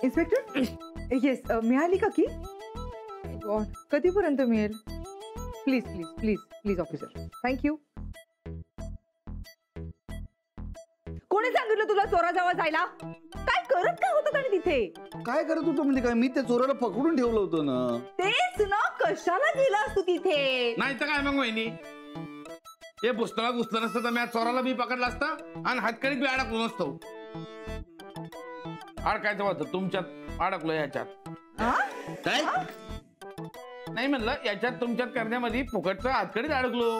Inspector, yes, मिळाली का की? गॉड, कधीपर्यंत मिळेल? Please please please please officer, thank you. कोणी सांगितलं तुला चोराजवळ जायला? काय करत काय होतं आणि तिथे? काय करत होतो म्हणजे काय? मी त्या चोराला पकडून ठेवलं होतं ना. तेच ना, कशाला गेलास तू तिथे? नाही तर काय मग वहिनी, हे पुस्तकात घुसलं नसतं तर मी चोराला बी पकडला असता आणि हातकडीत बी अडकलो नसतो. अडकायचं होतं तुमच्यात, अडकलो याच्यात. काय? नाही म्हणलं, याच्यात तुमच्यात करण्यामध्ये फुकटचं हातकडीत अडकलो.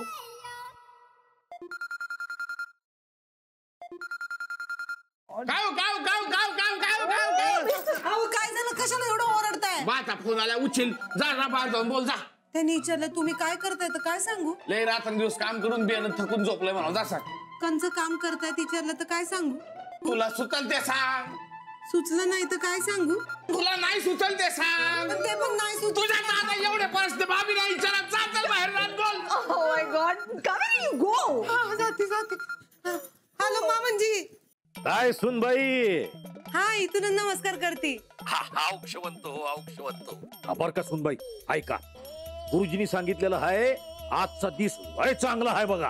काय झालं? कशाला एवढं ओरडताय? बाचा फोन आला, उचल, जा ना बाहेर जाऊन बोल, जा. त्यांनी विचारलं तुम्ही काय करताय तर काय सांगू? लय रात्रंदिवस काम करून बियाणं थकून झोपलंय म्हणा, जा सांग. कंचं काम करताय विचारलं तर काय सांगू? तुला सुचल ते सांग. सुचलं नाही तर काय सांगू? तुला नाही सुचल ते सांग. ते पण नाही सुचलं. तुझ्या आता एवढे प्रश्न भाभी नाही विचारत, जा चल बाहेर रात बोल. Oh my God, come you go. जाते. हॅलो मामनजी. काय सुनबाई? हा, इथून नमस्कार करते. बर का सुनबाई, ऐका, गुरुजींनी सांगितलेलं आहे आजचा दिस लय चांगला आहे बघा.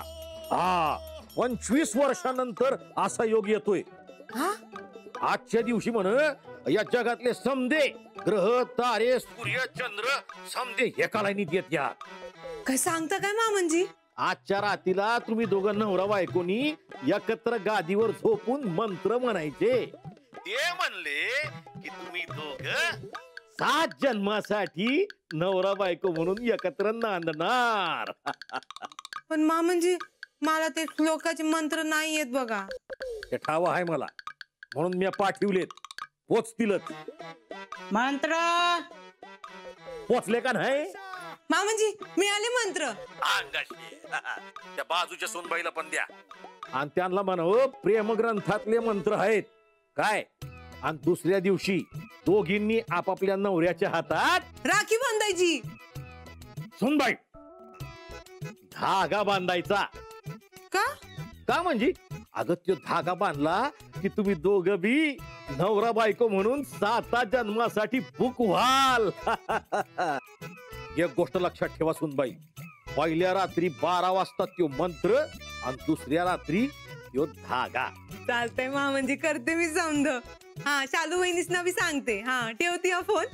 हा, 25 वर्षानंतर असा योग येतोय. आजच्या दिवशी म्हण या जगातले समदे ग्रह, तारे, सूर्य, चंद्र समदे एका लाईनीत येत या. काय सांगता काय मामनजी? आजच्या रात्रीला तुम्ही दोघं नवरा बायकोनी एकत्र गादीवर झोपून मंत्र म्हणायचे. ते म्हणले की तुम्ही दोघं 7 जन्मासाठी नवरा बायको म्हणून एकत्र नांदणार. पण मामनजी, मला ते श्लोकाचे मंत्र नाही येत बघा. ते ठाव आहे मला, म्हणून मी पाठवलेत, पोचतीलच. मंत्र पोचले का नाही? मामनजी, मिळाले मंत्र. त्या बाजूच्या सोनबाईला पण द्या आणि त्यांना म्हणावं प्रेम ग्रंथातले मंत्र आहेत काय. आणि दुसऱ्या दिवशी दोघींनी आपापल्या नवऱ्याच्या हातात राखी बांधायची. सोनबाई, धागा बांधायचा. का म्हणजे? अगं तो धागा बांधला की तुम्ही दोघं बी नवरा बायको म्हणून 7 जन्मासाठी बुक व्हाल. एक गोष्ट लक्षात ठेवा सुनबाई, पहिल्या रात्री 12 वाजता तो मंत्र आणि दुसऱ्या रात्री तो धागा. चालतंय मामनजी, करते मी समज. हा, शालू वहिनीसना बी सांगते. हा, ठेवते हा फोन.